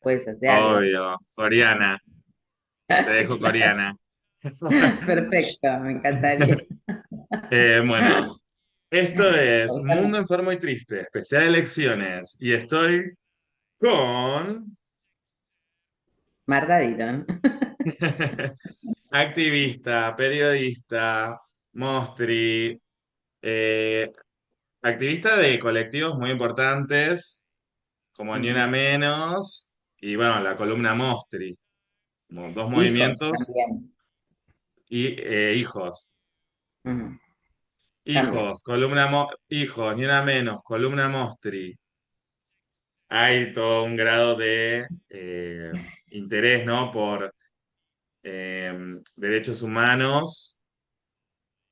puedes hacer algo. Obvio, coreana, te dejo Claro, coreana. perfecto, me encantaría. Bueno, esto es Mundo Enfermo y Triste, especial elecciones, y estoy con Marta Dillon. activista, periodista, mostri, eh, activista de colectivos muy importantes, como Ni Una Ujú. Menos, y bueno, la columna Mostri, como dos Hijos movimientos, también. y hijos. Ujú. También. Hijos, Ni Una Menos, columna Mostri. Hay todo un grado de interés, ¿no? Por derechos humanos,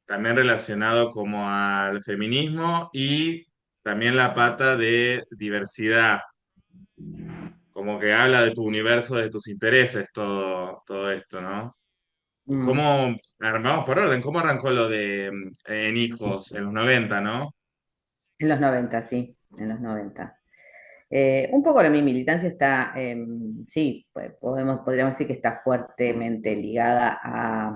también relacionado como al feminismo y también la pata de diversidad, como que habla de tu universo, de tus intereses, todo esto, ¿no? Mm. ¿Cómo, vamos por orden, cómo arrancó lo de en hijos en los 90, ¿no? En los 90 sí, en los 90. Un poco mi militancia está, sí, podríamos decir que está fuertemente ligada a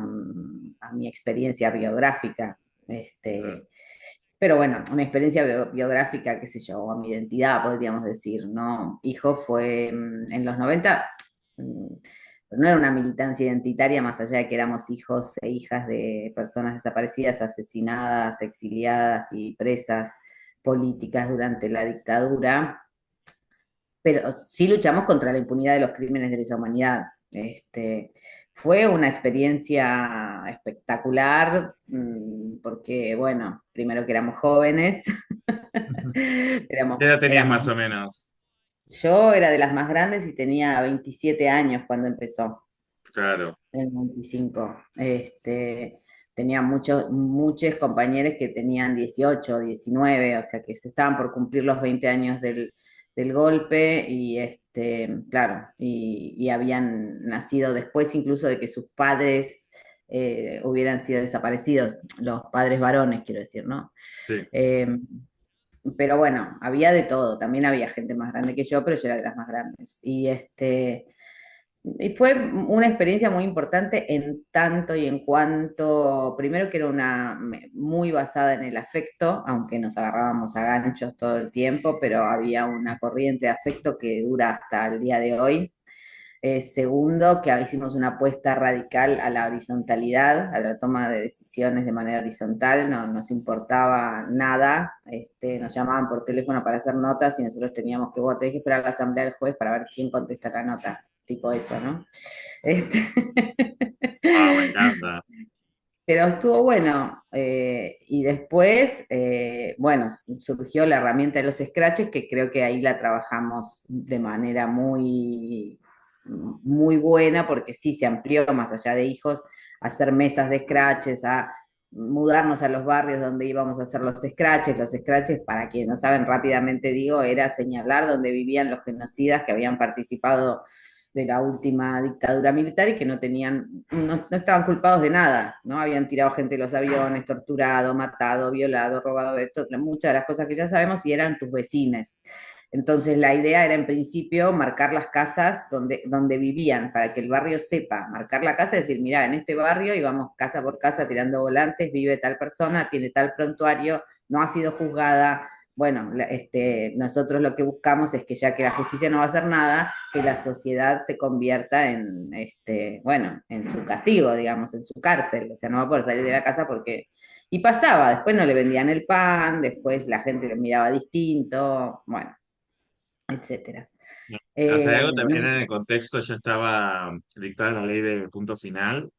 mi experiencia biográfica. Mm. Este, pero bueno, mi experiencia biográfica, qué sé yo, a mi identidad, podríamos decir, ¿no? Hijo fue en los 90, mm, no era una militancia identitaria, más allá de que éramos hijos e hijas de personas desaparecidas, asesinadas, exiliadas y presas políticas durante la dictadura, pero sí luchamos contra la impunidad de los crímenes de lesa humanidad. Fue una experiencia espectacular, porque, bueno, primero que éramos jóvenes, ¿Qué edad tenías éramos, más o menos? yo era de las más grandes y tenía 27 años cuando empezó, Claro. en el 25. Tenía muchos compañeros que tenían 18, 19, o sea que se estaban por cumplir los 20 años del golpe y claro, y habían nacido después incluso de que sus padres hubieran sido desaparecidos, los padres varones, quiero decir, ¿no? Sí. Eh, pero bueno, había de todo, también había gente más grande que yo, pero yo era de las más grandes. Y fue una experiencia muy importante en tanto y en cuanto, primero que era muy basada en el afecto, aunque nos agarrábamos a ganchos todo el tiempo, pero había una corriente de afecto que dura hasta el día de hoy. Segundo, que hicimos una apuesta radical a la horizontalidad, a la toma de decisiones de manera horizontal, no nos importaba nada, nos llamaban por teléfono para hacer notas y nosotros teníamos que, bueno, tenés que esperar la asamblea del jueves para ver quién contesta la nota, tipo eso, ¿no? Este, Ah, me encanta. Pero estuvo bueno. Y después, bueno, surgió la herramienta de los scratches, que creo que ahí la trabajamos de manera muy buena, porque sí se amplió más allá de hijos, a hacer mesas de scratches, a mudarnos a los barrios donde íbamos a hacer los scratches. Los scratches, para quienes no saben, rápidamente digo, era señalar dónde vivían los genocidas que habían participado de la última dictadura militar y que no estaban culpados de nada, ¿no? Habían tirado gente de los aviones, torturado, matado, violado, robado, muchas de las cosas que ya sabemos y eran tus vecinos. Entonces la idea era en principio marcar las casas donde vivían, para que el barrio sepa, marcar la casa y decir, mira, en este barrio íbamos casa por casa tirando volantes, vive tal persona, tiene tal prontuario, no ha sido juzgada. Bueno, nosotros lo que buscamos es que ya que la justicia no va a hacer nada, que la sociedad se convierta bueno, en su castigo, digamos, en su cárcel. O sea, no va a poder salir de la casa porque... Y pasaba, después no le vendían el pan, después la gente lo miraba distinto, bueno, etcétera. O sea, algo No, también en el contexto ya estaba dictada la ley de punto final.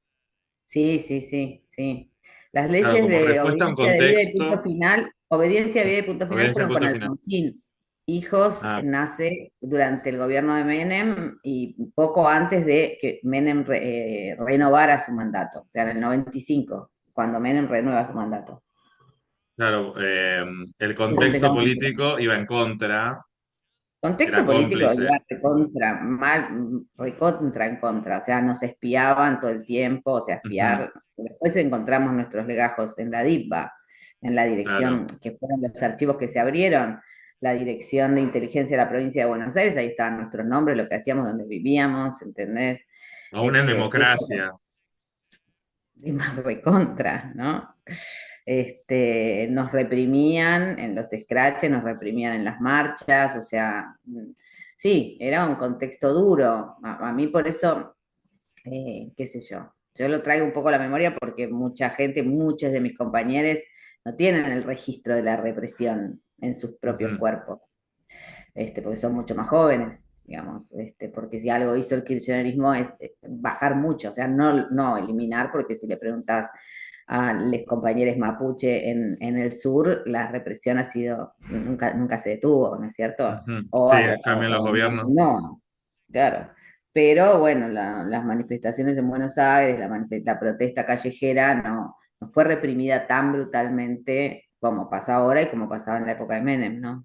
sí, sí, sí, sí. Las Claro, leyes como de respuesta a un punto contexto, final, obediencia, vida y punto final obediencia a fueron con punto final. Alfonsín. Hijos Ah, nace durante el gobierno de Menem y poco antes de que Menem renovara su mandato, o sea, en el 95, cuando Menem renueva su mandato. claro, el Entonces contexto empezamos. político iba en contra, Contexto era político cómplice. iba recontra, mal, recontra en contra, o sea, nos espiaban todo el tiempo, o sea, Ujú, espiar. Después encontramos nuestros legajos en la DIPBA, en la claro, dirección, que fueron los archivos que se abrieron. la dirección de inteligencia de la provincia de Buenos Aires, ahí estaban nuestros nombres, lo que hacíamos, donde vivíamos, ¿entendés? Aún en Eso democracia. es más recontra, ¿no? Nos reprimían en los scratches, nos reprimían en las marchas, o sea, sí, era un contexto duro. A mí por eso, qué sé yo lo traigo un poco a la memoria porque mucha gente, muchos de mis compañeros no tienen el registro de la represión en sus propios Ujú. cuerpos, porque son mucho más jóvenes, digamos, porque si algo hizo el kirchnerismo es bajar mucho, o sea, no eliminar, porque si le preguntas a los compañeros mapuche en el sur, la represión ha sido, nunca se detuvo, ¿no es cierto? Ujú. O, Sí, cambian los gobiernos. no, claro. Pero bueno, las manifestaciones en Buenos Aires, la protesta callejera no fue reprimida tan brutalmente como pasa ahora y como pasaba en la época de Menem, ¿no?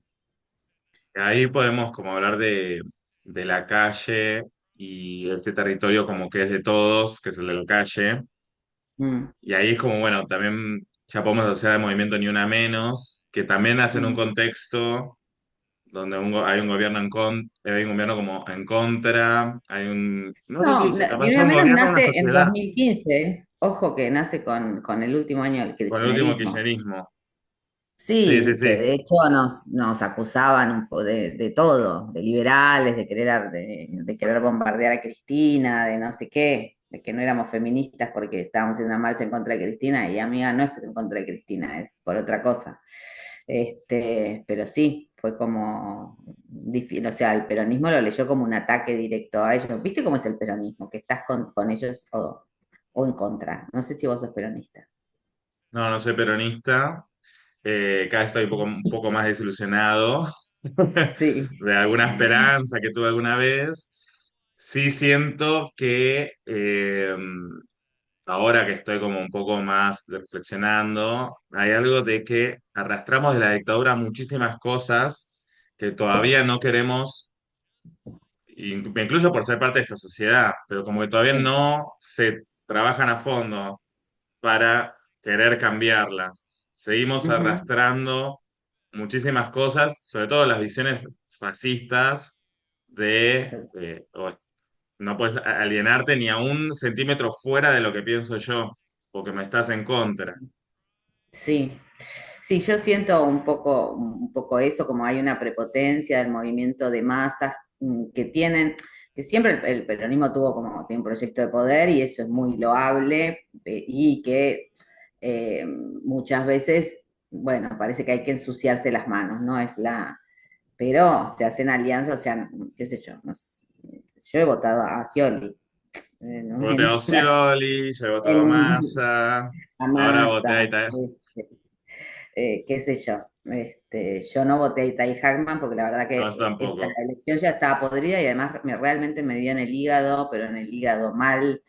Ahí podemos como hablar de la calle y este territorio como que es de todos, que es el de la calle. Mm, Y ahí es como, bueno, también ya podemos asociar al movimiento Ni Una Menos, que también nace en un mm. contexto donde hay un gobierno hay un gobierno como en contra, hay un, no sé si No, se capaz Ni ya Una un Menos gobierno, una nace en sociedad, 2015, ¿eh? Ojo que nace con el último año del con el último kirchnerismo. kirchnerismo. Sí, sí, Sí, que sí. de hecho nos acusaban un poco de todo, de liberales, de querer bombardear a Cristina, de no sé qué, de que no éramos feministas porque estábamos en una marcha en contra de Cristina, y amiga, no es que es en contra de Cristina, es por otra cosa. Pero sí, fue como difícil, o sea, el peronismo lo leyó como un ataque directo a ellos. ¿Viste cómo es el peronismo? Que estás con ellos o en contra. No sé si vos sos peronista. No, no soy peronista. Cada vez estoy un poco más desilusionado Sí. de alguna esperanza que tuve alguna vez. Sí siento que ahora que estoy como un poco más reflexionando, hay algo de que arrastramos de la dictadura muchísimas cosas que todavía no queremos, y me incluyo por ser parte de esta sociedad, pero como que todavía Sí. no se trabajan a fondo para querer cambiarlas. Seguimos Ujú. arrastrando muchísimas cosas, sobre todo las visiones fascistas no puedes alienarte ni a un centímetro fuera de lo que pienso yo, porque me estás en contra. Sí, sí, yo siento un poco eso, como hay una prepotencia del movimiento de masas que tienen, que siempre el peronismo tiene un proyecto de poder y eso es muy loable, y que muchas veces, bueno, parece que hay que ensuciarse las manos, ¿no? Pero se hacen alianzas, o sea, qué sé yo, yo he votado a Scioli, ¿no? Yo voté a Scioli, yo he votado a en Massa, a ahora voté a Massa, Ita- qué sé yo. Yo no voté a Itay Hackman porque la verdad No, que yo esta tampoco. elección ya estaba podrida y además realmente me dio en el hígado, pero en el hígado mal,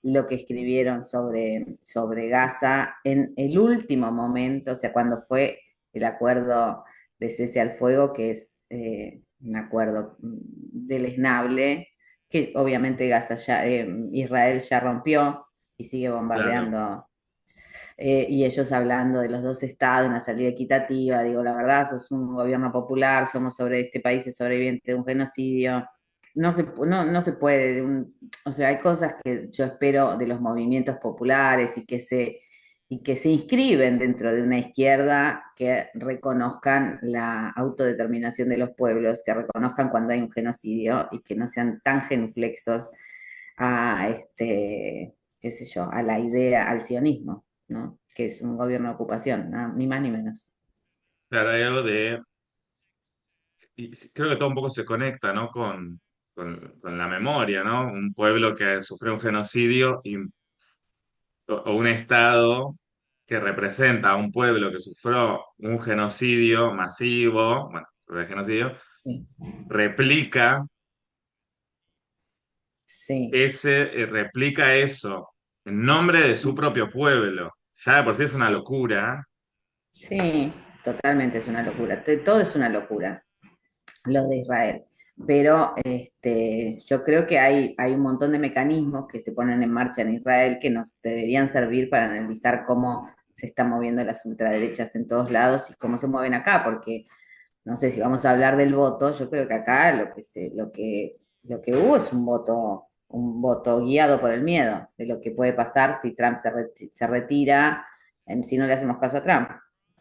lo que escribieron sobre Gaza en el último momento, o sea, cuando fue el acuerdo de cese al fuego, que es un acuerdo deleznable, que obviamente Israel ya rompió y sigue Claro. bombardeando, y ellos hablando de los dos estados, una salida equitativa. Digo, la verdad, sos un gobierno popular, somos sobre este país es sobreviviente de un genocidio. No se puede, o sea, hay cosas que yo espero de los movimientos populares y que se inscriben dentro de una izquierda que reconozcan la autodeterminación de los pueblos, que reconozcan cuando hay un genocidio y que no sean tan genuflexos a qué sé yo, a la idea, al sionismo, ¿no? Que es un gobierno de ocupación, ni más ni menos. Claro, hay algo y creo que todo un poco se conecta, ¿no? Con la memoria, ¿no? Un pueblo que sufrió un genocidio o un estado que representa a un pueblo que sufrió un genocidio masivo, bueno, de genocidio, Sí, replica sí, replica eso en nombre de su propio pueblo. Ya de por sí es una locura. sí, totalmente es una locura. Todo es una locura, lo de Israel. Pero yo creo que hay un montón de mecanismos que se ponen en marcha en Israel que nos deberían servir para analizar cómo se están moviendo las ultraderechas en todos lados y cómo se mueven acá, porque no sé si vamos a hablar del voto, yo creo que acá lo que hubo es un voto guiado por el miedo de lo que puede pasar si Trump se retira, si no le hacemos caso a Trump,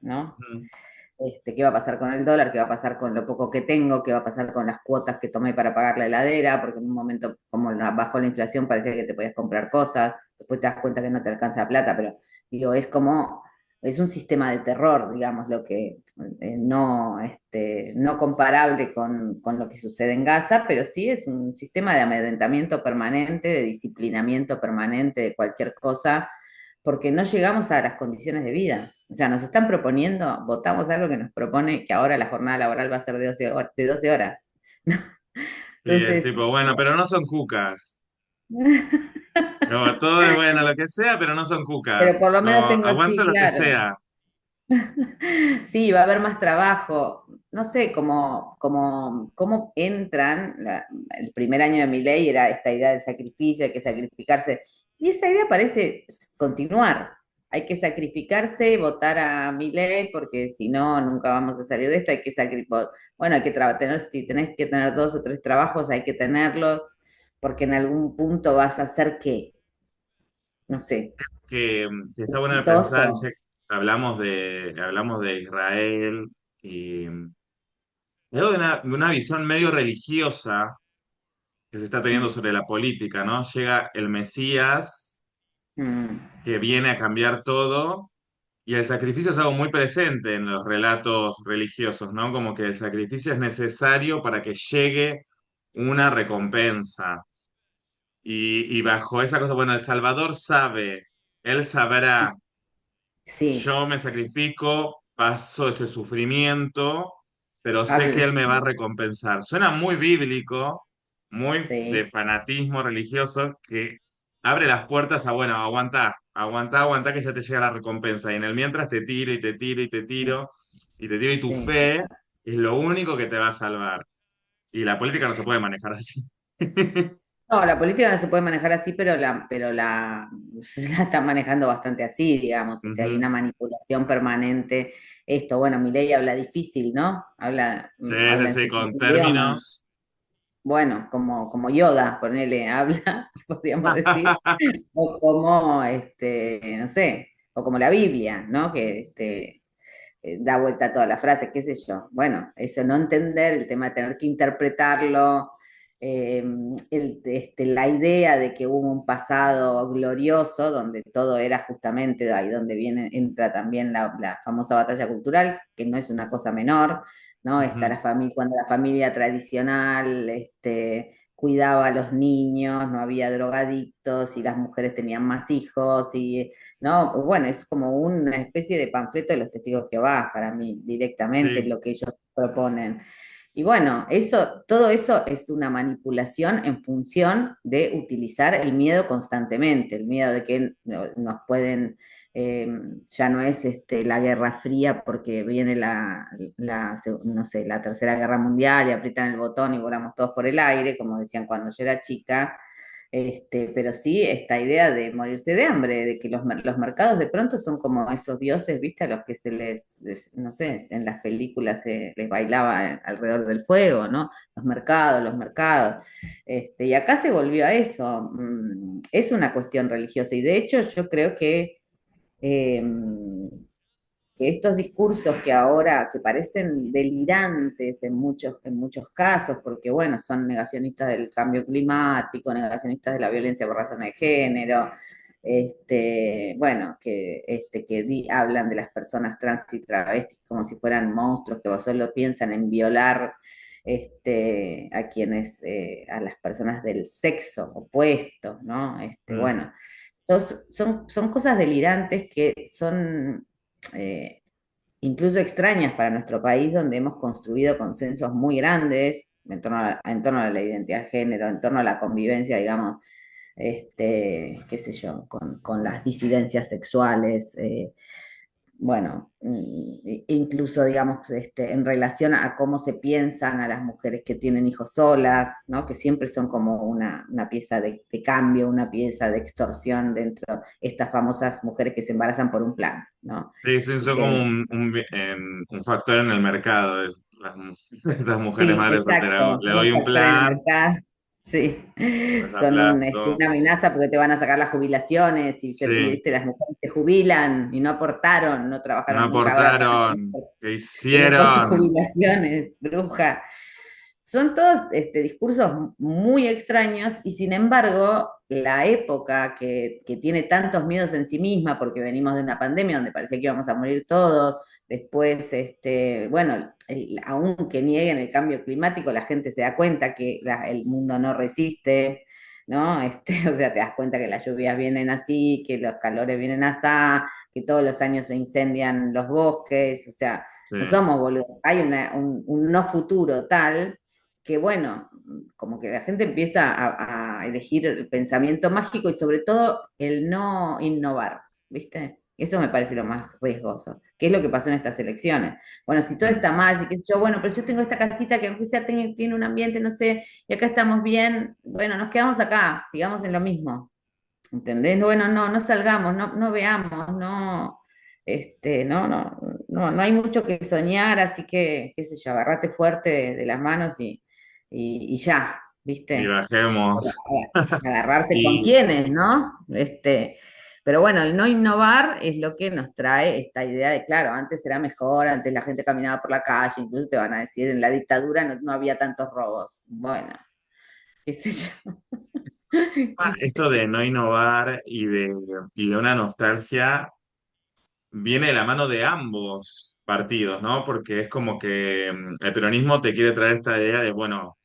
¿no? Ujú. ¿Qué va a pasar con el dólar? ¿Qué va a pasar con lo poco que tengo? ¿Qué va a pasar con las cuotas que tomé para pagar la heladera? Porque en un momento, como bajó la inflación, parecía que te podías comprar cosas, después te das cuenta que no te alcanza la plata, pero digo, es un sistema de terror, digamos, lo que no comparable con lo que sucede en Gaza, pero sí es un sistema de amedrentamiento permanente, de disciplinamiento permanente de cualquier cosa porque no llegamos a las condiciones de vida. O sea, nos están proponiendo, votamos algo que nos propone que ahora la jornada laboral va a ser de 12 horas. Y es Entonces, tipo, bueno, pero no son cucas. No, todo es bueno, lo que sea, pero no son pero por cucas. lo menos No, tengo, aguanta sí, lo que claro. sea. Sí, va a haber más trabajo. No sé cómo entran. El primer año de mi ley era esta idea del sacrificio, hay que sacrificarse. Y esa idea parece continuar. Hay que sacrificarse, votar a mi ley, porque si no, nunca vamos a salir de esto. Hay que sacrificar. Bueno, hay que tener, si tenés que tener 2 o 3 trabajos, hay que tenerlos, porque en algún punto vas a hacer qué, no sé, Que está bueno de pensar, exitoso. ya que hablamos de Israel y hay algo de una visión medio religiosa que se está teniendo sobre la política, ¿no? Llega el Mesías Mm, que viene a cambiar todo y el sacrificio es algo muy presente en los relatos religiosos, ¿no? Como que el sacrificio es necesario para que llegue una recompensa. Y bajo esa cosa, bueno, el Salvador sabe, él sabrá, sí, yo me sacrifico, paso este sufrimiento, pero sé que él me va a sí, recompensar. Suena muy bíblico, muy de sí. fanatismo religioso, que abre las puertas a, bueno, aguantá, aguantá, aguantá que ya te llega la recompensa. Y en el mientras te tiro y te tiro y te Sí, tiro y te tiro y tu sí, fe total. es lo único que te va a salvar. Y la política no se puede manejar así. No, la política no se puede manejar así, la está manejando bastante así, digamos. O sea, hay Ujú. una manipulación permanente. Esto, bueno, mi ley habla difícil, ¿no? Sí, sí, Habla en sí, su con propio idioma. términos. Bueno, como Yoda, ponele, habla, podríamos decir. O como, no sé, o como la Biblia, ¿no? Que da vuelta a toda la frase, qué sé yo. Bueno, eso no entender, el tema de tener que interpretarlo, eh, la idea de que hubo un pasado glorioso donde todo era justamente ahí donde entra también la famosa batalla cultural, que no es una cosa menor, ¿no? Está Ujú. cuando la familia tradicional, cuidaba a los niños, no había drogadictos y las mujeres tenían más hijos y ¿no? Bueno, es como una especie de panfleto de los testigos de Jehová para mí, directamente Sí, lo que ellos proponen. Y bueno, todo eso es una manipulación en función de utilizar el miedo constantemente, el miedo de que nos pueden, eh, ya no es la Guerra Fría porque viene no sé, la Tercera Guerra Mundial y aprietan el botón y volamos todos por el aire, como decían cuando yo era chica, pero sí esta idea de morirse de hambre, de que los mercados de pronto son como esos dioses, ¿viste? A los que no sé, en las películas se les bailaba alrededor del fuego, ¿no? Los mercados. Y acá se volvió a eso. Es una cuestión religiosa y de hecho yo creo eh, que estos discursos que ahora, que parecen delirantes en muchos casos, porque bueno, son negacionistas del cambio climático, negacionistas de la violencia por razones de género, bueno, hablan de las personas trans y travestis como si fueran monstruos que solo piensan en violar a las personas del sexo opuesto, ¿no? mm, Bueno, entonces, son cosas delirantes que son eh, incluso extrañas para nuestro país, donde hemos construido consensos muy grandes en torno a la identidad de género, en torno a la convivencia, digamos, qué sé yo, con las disidencias sexuales, bueno, incluso, digamos, en relación a cómo se piensan a las mujeres que tienen hijos solas, ¿no? Que siempre son como una pieza de cambio, una pieza de extorsión dentro de estas famosas mujeres que se embarazan por un plan, ¿no? sí, sí, Y son que como un factor en el mercado. las, estas mujeres Sí, madres solteras. exacto, Le doy unos un factores en el plan, mercado. Sí, les son aplasto. una amenaza porque te van a sacar las jubilaciones y, Sí, viste, las mujeres se jubilan y no aportaron, no no trabajaron nunca, ahora van a tener aportaron. ¿Qué tener por tus hicieron? jubilaciones, bruja. Son todos discursos muy extraños y sin embargo la época que tiene tantos miedos en sí misma, porque venimos de una pandemia donde parecía que íbamos a morir todos, después, bueno, aunque nieguen el cambio climático, la gente se da cuenta que el mundo no resiste, ¿no? O sea, te das cuenta que las lluvias vienen así, que los calores vienen así, que todos los años se incendian los bosques, o sea, Sí. no somos boludos, hay un no futuro tal que bueno, como que la gente empieza a elegir el pensamiento mágico y sobre todo el no innovar, ¿viste? Eso me parece lo más riesgoso. ¿Qué es lo que pasó en estas elecciones? Bueno, si todo Mm. está mal, si qué sé yo, bueno, pero yo tengo esta casita que aunque sea tiene un ambiente, no sé, y acá estamos bien, bueno, nos quedamos acá, sigamos en lo mismo, ¿entendés? Bueno, no salgamos, no veamos, no hay mucho que soñar, así que, qué sé yo, agarrate fuerte de las manos y ya, Y ¿viste? bajemos. Agarrarse con Y quienes, ¿no? Pero bueno, el no innovar es lo que nos trae esta idea de, claro, antes era mejor, antes la gente caminaba por la calle, incluso te van a decir, en la dictadura no había tantos robos. Bueno, qué sé yo. Qué sé esto de no innovar y de una nostalgia viene de la mano de ambos partidos, ¿no? Porque es como que el peronismo te quiere traer esta idea de, bueno,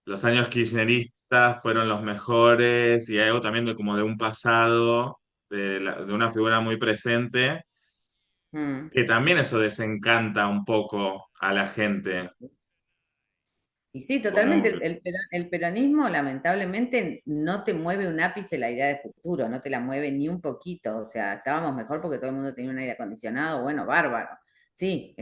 los años kirchneristas fueron los mejores y hay algo también de como de un pasado, de una figura muy presente, yo. que también eso desencanta un poco a la gente. Y sí, Como, totalmente. El peronismo, lamentablemente, no te mueve un ápice la idea de futuro, no te la mueve ni un poquito. O sea, estábamos mejor porque todo el mundo tenía un aire acondicionado, bueno, bárbaro. Sí,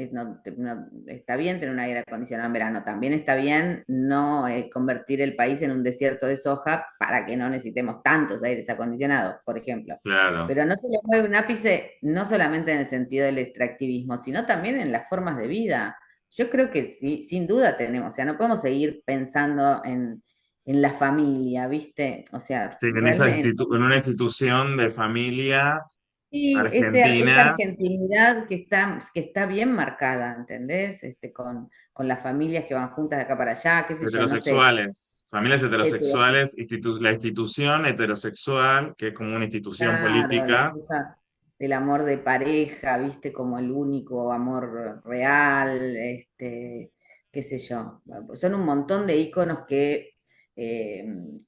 está bien tener un aire acondicionado en verano. También está bien no convertir el país en un desierto de soja para que no necesitemos tantos aires acondicionados, por ejemplo. claro, Pero no te lo mueve un ápice, no solamente en el sentido del extractivismo, sino también en las formas de vida. Yo creo que sí, sin duda tenemos, o sea, no podemos seguir pensando en la familia, ¿viste? O sea, sí, realmente, en una institución de familia sí, esa argentina, argentinidad que está bien marcada, ¿entendés? Con las familias que van juntas de acá para allá, qué sé yo, no sé, heterosexuales, familias hetero- heterosexuales, la institución heterosexual, que es como una institución claro, la política, cosa del amor de pareja, ¿viste? Como el único amor real, qué sé yo. Son un montón de íconos eh,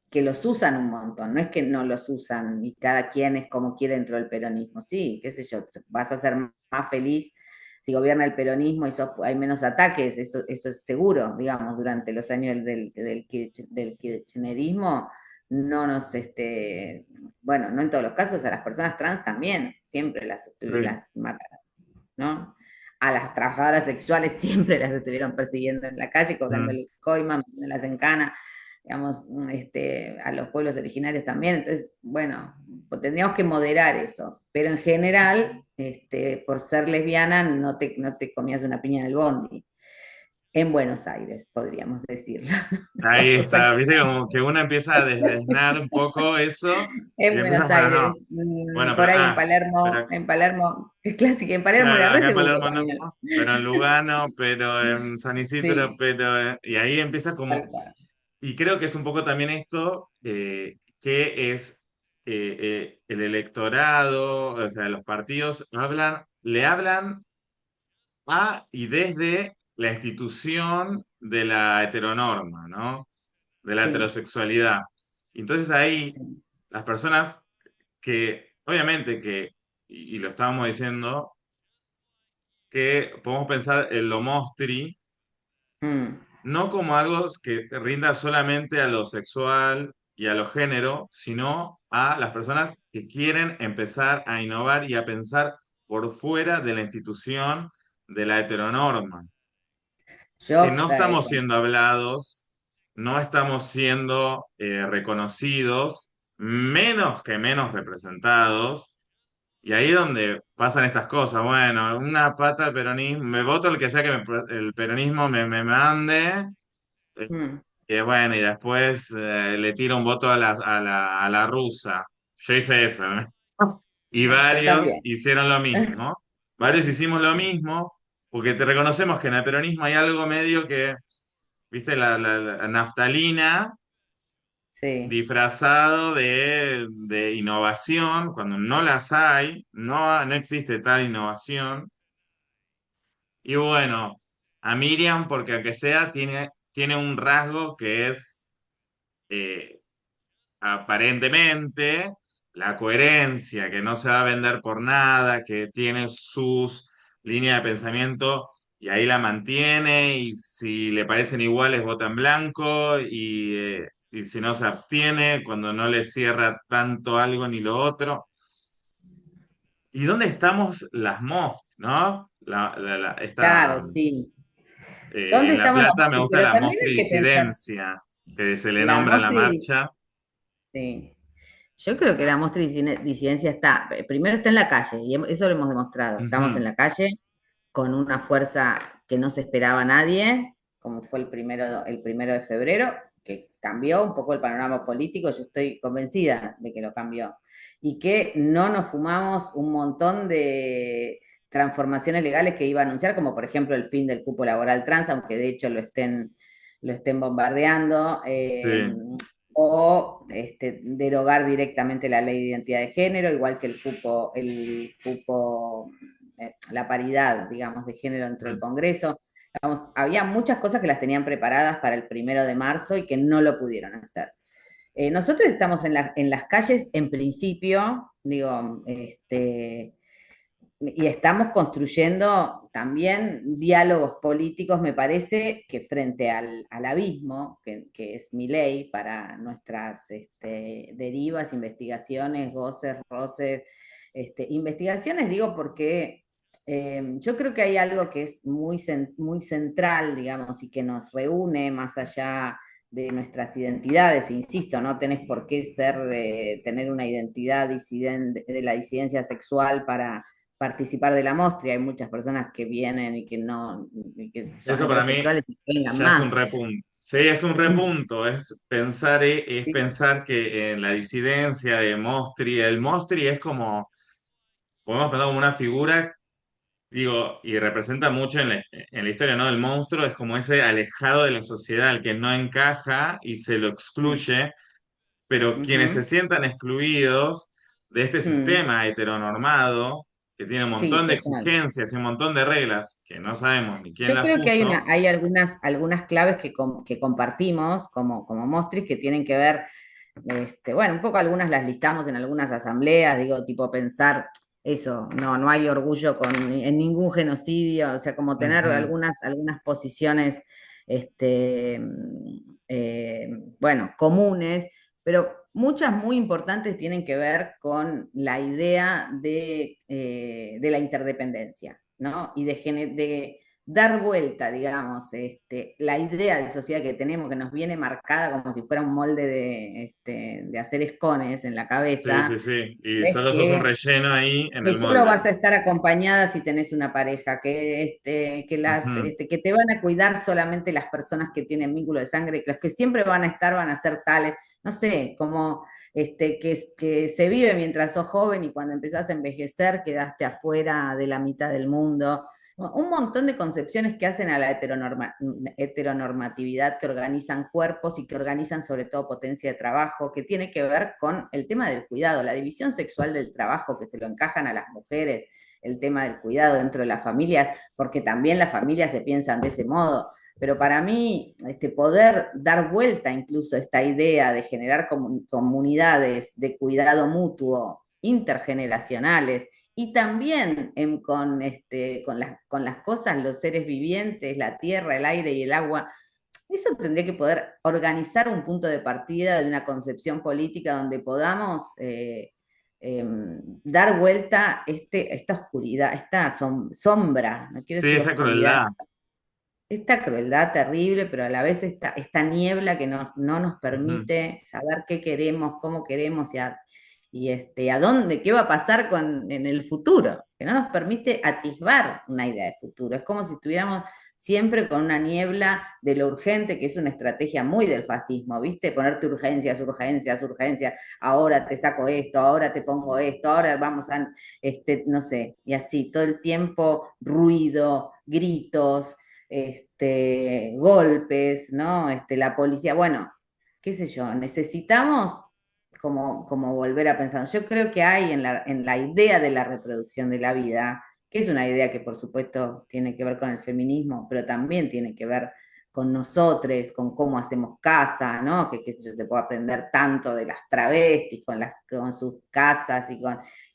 que los usan un montón, no es que no los usan y cada quien es como quiere dentro del peronismo. Sí, qué sé yo, vas a ser más feliz si gobierna el peronismo y hay menos ataques, eso es seguro, digamos, durante los años del kirchnerismo no nos, bueno, no en todos los casos, a las personas trans también, siempre sí, las mataron, ¿no? A las trabajadoras sexuales siempre las estuvieron persiguiendo en la calle, mm, cobrándole coima, metiéndolas en cana, digamos, a los pueblos originarios también. Entonces, bueno, pues tendríamos que moderar eso. Pero en general, por ser lesbiana, no te comías una piña en el bondi. En Buenos Aires, podríamos decirlo. ahí O sea, está, viste, como que uno empieza a desdesnar un poco eso y en empieza, Buenos bueno, no, Aires, bueno, pero, por ahí pero En Palermo, es clásico, en Palermo claro, era re acá en seguro Palermo no, también. pero en Lugano, pero en San Isidro, Sí, pero, y ahí empieza como, tal cual. y creo que es un poco también esto, que es el electorado, o sea, los partidos le hablan a y desde la institución de la heteronorma, ¿no? De la Sí, heterosexualidad. Entonces ahí sí. las personas que, obviamente que, y lo estábamos diciendo, que podemos pensar en lo mostri, Mm, no como algo que rinda solamente a lo sexual y a lo género, sino a las personas que quieren empezar a innovar y a pensar por fuera de la institución de la heteronorma. Que Yo, no estamos siendo hablados, no estamos siendo reconocidos, menos que menos representados, Y ahí es donde pasan estas cosas. Bueno, una pata del peronismo, me voto el que sea que el peronismo me mande. eh, Mm, Y bueno, y después le tiro un voto a la rusa. Yo hice eso, ¿no? Y yo varios también. hicieron lo mismo. Varios hicimos lo mismo, porque te reconocemos que en el peronismo hay algo medio que, viste, la naftalina Sí, disfrazado de innovación, cuando no las hay, no existe tal innovación. Y bueno, a Miriam, porque aunque sea, tiene un rasgo que es eh, aparentemente la coherencia, que no se va a vender por nada, que tiene sus líneas de pensamiento y ahí la mantiene y si le parecen iguales vota en blanco y si no se abstiene cuando no le cierra tanto algo ni lo otro. ¿Y dónde estamos las MOST, no? claro, sí. ¿Dónde En La estamos la Plata me Mostri? gusta Pero la también Mostri hay que pensar, disidencia, que se le la nombra a la Mostri, marcha. sí. Yo creo que la Mostri disidencia está, primero está en la calle, y eso lo hemos demostrado. Estamos en Ujú, la calle con una fuerza que no se esperaba a nadie, como fue el primero de febrero, que cambió un poco el panorama político, yo estoy convencida de que lo cambió. Y que no nos fumamos un montón de transformaciones legales que iba a anunciar, como por ejemplo el fin del cupo laboral trans, aunque de hecho lo estén bombardeando. sí. O derogar directamente la ley de identidad de género, igual que la paridad, digamos, de género dentro del Congreso. Digamos, había muchas cosas que las tenían preparadas para el 1 de marzo y que no lo pudieron hacer. Nosotros estamos en las calles en principio, digo, y estamos construyendo también diálogos políticos, me parece, que frente al abismo, que es mi ley para nuestras derivas, investigaciones, goces, roces, investigaciones, digo, porque yo creo que hay algo que es muy central, digamos, y que nos reúne más allá de nuestras identidades, insisto, no tenés por qué tener una identidad de la disidencia sexual para participar de la mostria. Hay muchas personas que vienen y que no, y que son Eso para mí heterosexuales y que vengan ya es un más. repunto. Sí, es un repunto, es pensar que en la disidencia de Mostri, el Mostri es como, podemos pensar como una figura, digo, y representa mucho en la historia, ¿no? El monstruo es como ese alejado de la sociedad, el que no encaja y se lo excluye, pero quienes se Ujú. sientan excluidos de este Mm. sistema heteronormado, que tiene un Sí, montón de total. exigencias y un montón de reglas que no sabemos ni quién Yo las creo que hay, puso. hay algunas claves que compartimos como Mostris que tienen que ver, bueno, un poco algunas las listamos en algunas asambleas, digo, tipo pensar eso, no hay orgullo en ningún genocidio, o sea, como tener Ujú. algunas posiciones, este, eh, bueno, comunes, pero muchas muy importantes tienen que ver con la idea de la interdependencia, ¿no? Y de dar vuelta, digamos, la idea de sociedad que tenemos, que nos viene marcada como si fuera un molde de hacer escones en la Sí, sí, cabeza, sí. Y es solo sos un que relleno ahí en que el solo molde. vas a estar acompañada si tenés una pareja, Ujú. que te van a cuidar solamente las personas que tienen vínculo de sangre, que los que siempre van a estar van a ser tales, no sé, como que se vive mientras sos joven y cuando empezás a envejecer quedaste afuera de la mitad del mundo. Un montón de concepciones que hacen a la heteronormatividad, que organizan cuerpos y que organizan sobre todo potencia de trabajo, que tiene que ver con el tema del cuidado, la división sexual del trabajo, que se lo encajan a las mujeres, el tema del cuidado dentro de la familia, porque también las familias se piensan de ese modo. Pero para mí, poder dar vuelta incluso a esta idea de generar comunidades de cuidado mutuo, intergeneracionales, y también con las cosas, los seres vivientes, la tierra, el aire y el agua, eso tendría que poder organizar un punto de partida de una concepción política donde podamos dar vuelta esta oscuridad, esta sombra, no quiero Sí, decir esa oscuridad, crueldad. esta crueldad terrible, pero a la vez esta niebla que no nos Ujú. permite saber qué queremos, cómo queremos, a dónde, qué va a pasar en el futuro, que no nos permite atisbar una idea de futuro. Es como si estuviéramos siempre con una niebla de lo urgente, que es una estrategia muy del fascismo, ¿viste? Ponerte urgencias, urgencias, urgencias, ahora te saco esto, ahora te pongo esto, ahora vamos a, no sé, y así, todo el tiempo ruido, gritos, golpes, ¿no? La policía, bueno, qué sé yo, necesitamos como volver a pensar. Yo creo que hay en la idea de la reproducción de la vida, que es una idea que por supuesto tiene que ver con el feminismo, pero también tiene que ver con nosotros, con cómo hacemos casa, ¿no? Que qué sé yo, se puede aprender tanto de las travestis, con sus casas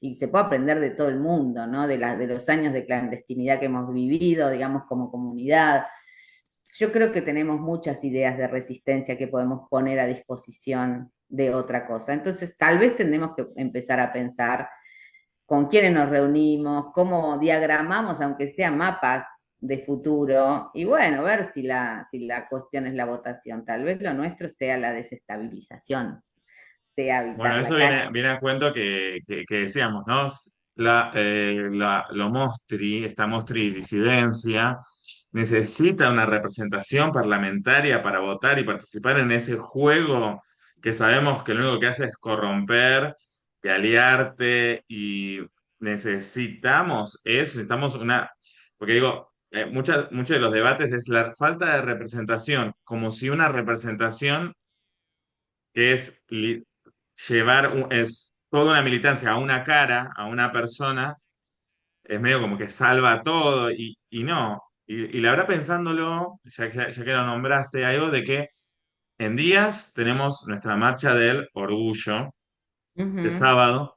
y se puede aprender de todo el mundo, ¿no? De los años de clandestinidad que hemos vivido, digamos, como comunidad. Yo creo que tenemos muchas ideas de resistencia que podemos poner a disposición de otra cosa. Entonces, tal vez tendremos que empezar a pensar con quiénes nos reunimos, cómo diagramamos, aunque sean mapas de futuro, y bueno, ver si la cuestión es la votación. Tal vez lo nuestro sea la desestabilización, sea Bueno, habitar eso la viene, calle. viene a cuento que decíamos, ¿no? Lo Mostri, esta Mostri disidencia, necesita una representación parlamentaria para votar y participar en ese juego que sabemos que lo único que hace es corromper, aliarte y necesitamos eso, necesitamos una, porque digo, muchos de los debates es la falta de representación, como si una representación que es es toda una militancia a una cara, a una persona, es medio como que salva todo y no. Y la verdad pensándolo, ya que lo nombraste, algo de que en días tenemos nuestra marcha del orgullo, el Ujú, sábado,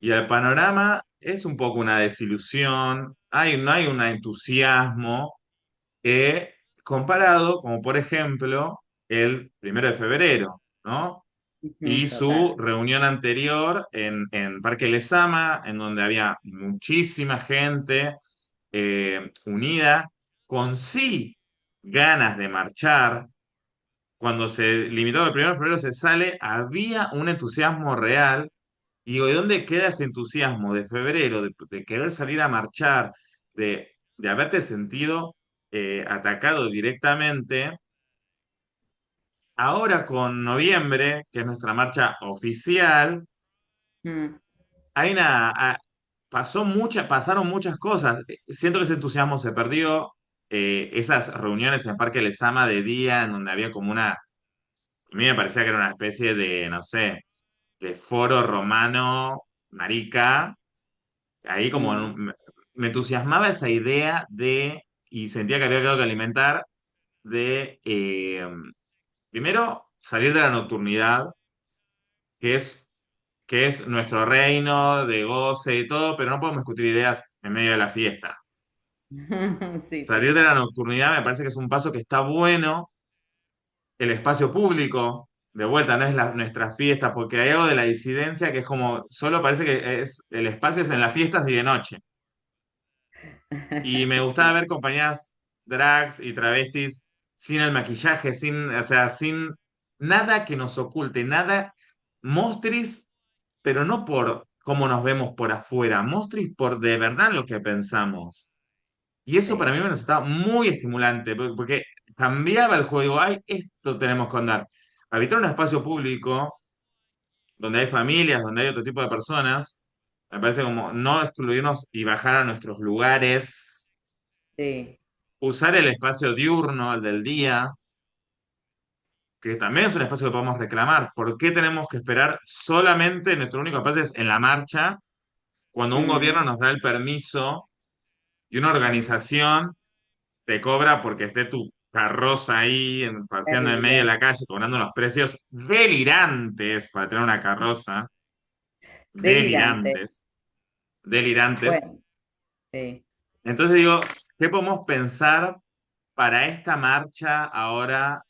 y el panorama es un poco una desilusión, no hay un entusiasmo comparado, como por ejemplo, el 1 de febrero, ¿no? ujú, Y su total. reunión anterior en Parque Lezama, en donde había muchísima gente unida, con sí ganas de marchar. Cuando se limitó el 1 de febrero se sale, había un entusiasmo real. Y digo, ¿de dónde queda ese entusiasmo de febrero, de querer salir a marchar, de haberte sentido atacado directamente? Ahora con noviembre, que es nuestra marcha oficial, Mm, hay pasaron muchas cosas. Siento que ese entusiasmo se perdió. Esas reuniones en Parque Lezama de día, en donde había como a mí me parecía que era una especie de, no sé, de foro romano, marica. Ahí como mm. me entusiasmaba esa idea y sentía que había algo que alimentar, primero, salir de la nocturnidad, que es que es nuestro reino de goce y todo, pero no podemos discutir ideas en medio de la fiesta. Sí, Salir de total. la nocturnidad me parece que es un paso que está bueno. El espacio público, de vuelta, no es nuestra fiesta, porque hay algo de la disidencia que es como, solo parece que el espacio es en las fiestas y de noche. Y me gustaba Sí. ver compañías drags y travestis sin el maquillaje, o sea, sin nada que nos oculte, nada, mostris, pero no por cómo nos vemos por afuera, mostris por de verdad lo que pensamos. Y eso para Sí. mí me resultaba muy estimulante, porque cambiaba el juego. Ay, esto tenemos que andar. Habitar un espacio público donde hay familias, donde hay otro tipo de personas, me parece como no excluirnos y bajar a nuestros lugares, Sí. usar el espacio diurno, el del día, que también es un espacio que podemos reclamar. ¿Por qué tenemos que esperar solamente, nuestro único espacio es en la marcha, cuando un Mm, gobierno nos da el permiso y una mm. organización te cobra porque esté tu carroza ahí paseando en medio de Terrible. la calle, cobrando unos precios delirantes para tener una carroza, Delirante. delirantes, delirantes? Bueno, sí. Entonces digo, ¿qué podemos pensar para esta marcha ahora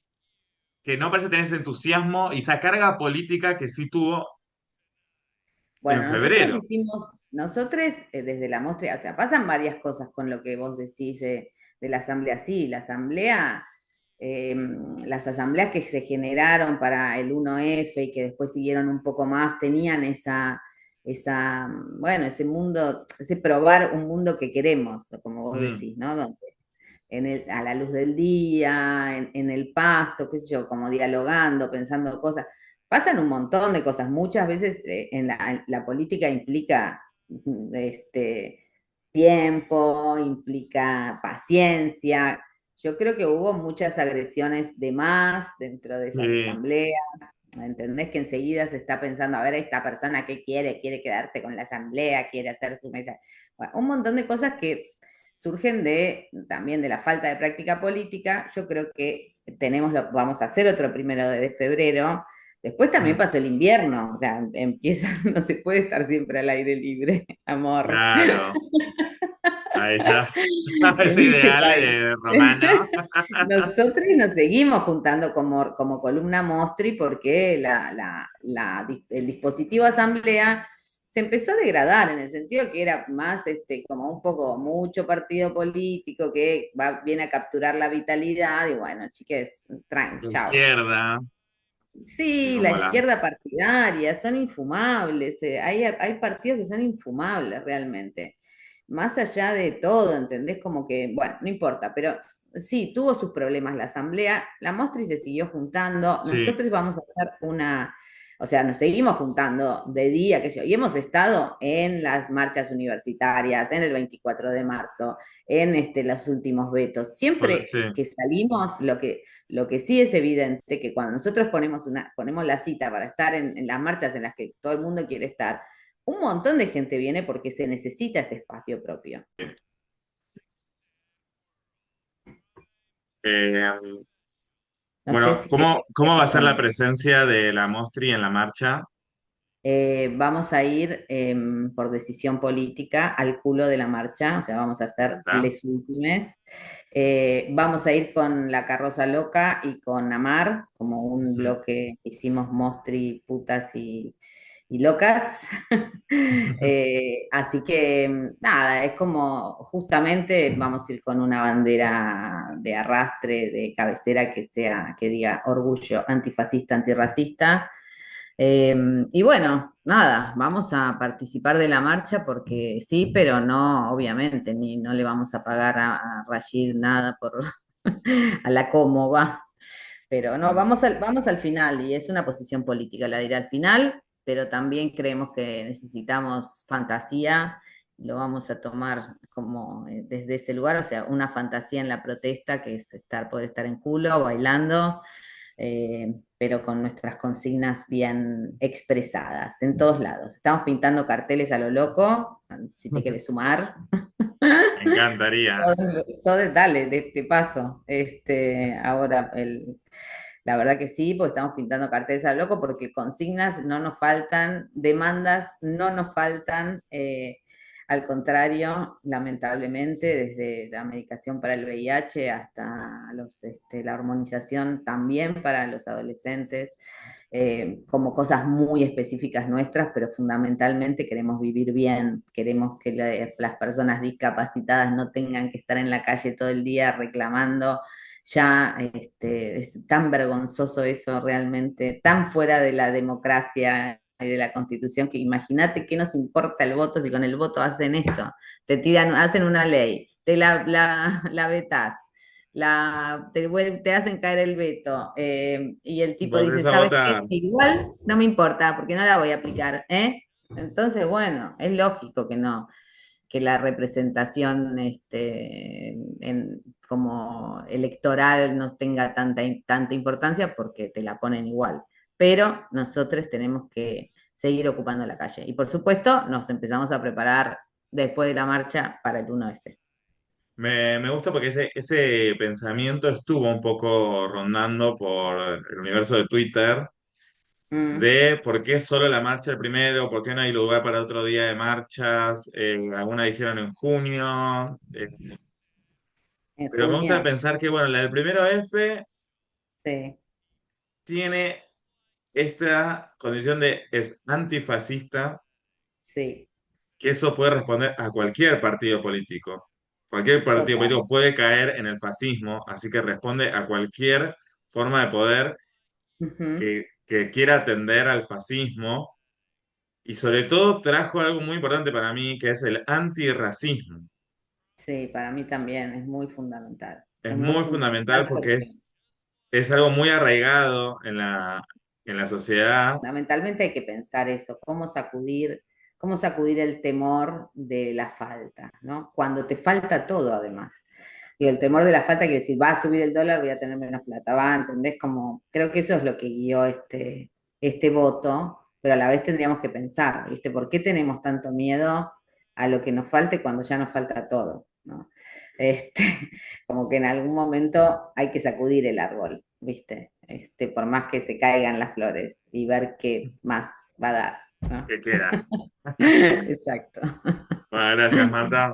que no parece tener ese entusiasmo y esa carga política que sí tuvo en Bueno, nosotros febrero? hicimos, nosotros desde la muestra, o sea, pasan varias cosas con lo que vos decís de la asamblea. Sí, la asamblea. las asambleas que se generaron para el 1F y que después siguieron un poco más, tenían bueno, ese mundo, ese probar un mundo que queremos, como vos Mm, decís, ¿no? Donde a la luz del día, en el pasto, qué sé yo, como dialogando, pensando cosas. Pasan un montón de cosas. Muchas veces en la política implica este, tiempo, implica paciencia. Yo creo que hubo muchas agresiones de más dentro de esas sí, asambleas. ¿Entendés? Que enseguida se está pensando, a ver, esta persona qué quiere, quiere quedarse con la asamblea, quiere hacer su mesa. Bueno, un montón de cosas que surgen también de la falta de práctica política. Yo creo que vamos a hacer otro 1 de febrero. Después también mm, pasó el invierno, o sea, empieza, no se puede estar siempre al aire libre, amor, claro. Ahí ya. en Ese este ideal país. romano. Nosotros nos seguimos juntando como columna Mostri porque el dispositivo asamblea se empezó a degradar en el sentido que era más como un poco mucho partido político que viene a capturar la vitalidad y bueno, chiques, chao. Izquierda, y Sí, la como la. izquierda partidaria, son infumables. Hay partidos que son infumables realmente. Más allá de todo, ¿entendés? Como que, bueno, no importa, pero sí, tuvo sus problemas la asamblea. La Mostri se siguió juntando. Sí, Nosotros vamos a hacer o sea, nos seguimos juntando de día, qué sé yo, y hemos estado en las marchas universitarias, en el 24 de marzo, en los últimos vetos. Siempre sí. que salimos, lo que sí es evidente que cuando nosotros ponemos la cita para estar en las marchas en las que todo el mundo quiere estar, un montón de gente viene porque se necesita ese espacio propio. Eh, No sé bueno, si qué ¿cómo va a ser la tema. presencia de la Mostri en la marcha? Vamos a ir por decisión política al culo de la marcha, o sea, vamos a hacer ¿Está? les últimes. Vamos a ir con la carroza loca y con Amar, como un Ujú. bloque que hicimos Mostri, putas y locas. Así que nada, es como justamente vamos a ir con una bandera de arrastre, de cabecera que diga orgullo antifascista, antirracista. Y bueno, nada, vamos a participar de la marcha porque sí, pero no, obviamente, ni no le vamos a pagar a Rashid nada por a la cómo va. Pero no, Mm, vamos al final y es una posición política, la diré al final, pero también creemos que necesitamos fantasía, lo vamos a tomar como desde ese lugar, o sea, una fantasía en la protesta que es poder estar en culo, bailando, pero con nuestras consignas bien expresadas en todos lados. Estamos pintando carteles a lo loco, si te quieres sumar. me encantaría. Dale, de paso. Ahora, la verdad que sí, porque estamos pintando carteles a lo loco, porque consignas no nos faltan, demandas no nos faltan. Al contrario, lamentablemente, desde la medicación para el VIH hasta la hormonización también para los adolescentes, como cosas muy específicas nuestras, pero fundamentalmente queremos vivir bien, queremos que las personas discapacitadas no tengan que estar en la calle todo el día reclamando. Ya es tan vergonzoso eso realmente, tan fuera de la democracia y de la Constitución, que imagínate qué nos importa el voto si con el voto hacen esto, hacen una ley, la vetás, te hacen caer el veto, y el tipo dice, Volvés a ¿sabes qué? votar. Igual no me importa porque no la voy a aplicar, ¿eh? Entonces, bueno, es lógico que no, que la representación como electoral no tenga tanta importancia porque te la ponen igual. Pero nosotros tenemos que seguir ocupando la calle. Y por supuesto, nos empezamos a preparar después de la marcha para el 1F. Me gusta porque ese pensamiento estuvo un poco rondando por el universo de Twitter Mm, de por qué solo la marcha el primero, por qué no hay lugar para otro día de marchas, algunas dijeron en junio, en pero me gusta junio, pensar que, bueno, la del primero F sí, tiene esta condición de es antifascista, sí. que eso puede responder a cualquier partido político. cualquier partido Total. político puede caer en el fascismo, así que responde a cualquier forma de poder Ujú. que quiera atender al fascismo y sobre todo trajo algo muy importante para mí, que es el antirracismo. Sí, para mí también Es es muy muy fundamental fundamental porque porque es algo muy arraigado en la sociedad. fundamentalmente hay que pensar eso, cómo sacudir el temor de la falta, ¿no? Cuando te falta todo, además. Digo, el temor de la falta quiere decir, va a subir el dólar, voy a tener menos plata, va, ¿entendés? Como, creo que eso es lo que guió este voto, pero a la vez tendríamos que pensar, ¿viste? ¿Por qué tenemos tanto miedo a lo que nos falte cuando ya nos falta todo, ¿no? Este, como que en algún momento hay que sacudir el árbol, ¿viste? Por más que se caigan las flores y ver qué más va a dar, ¿no? Que queda. Exacto. Bueno, gracias, Marta.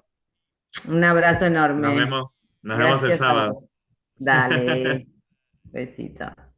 Un abrazo enorme. Nos vemos el Gracias a sábado. vos. Dale, besito.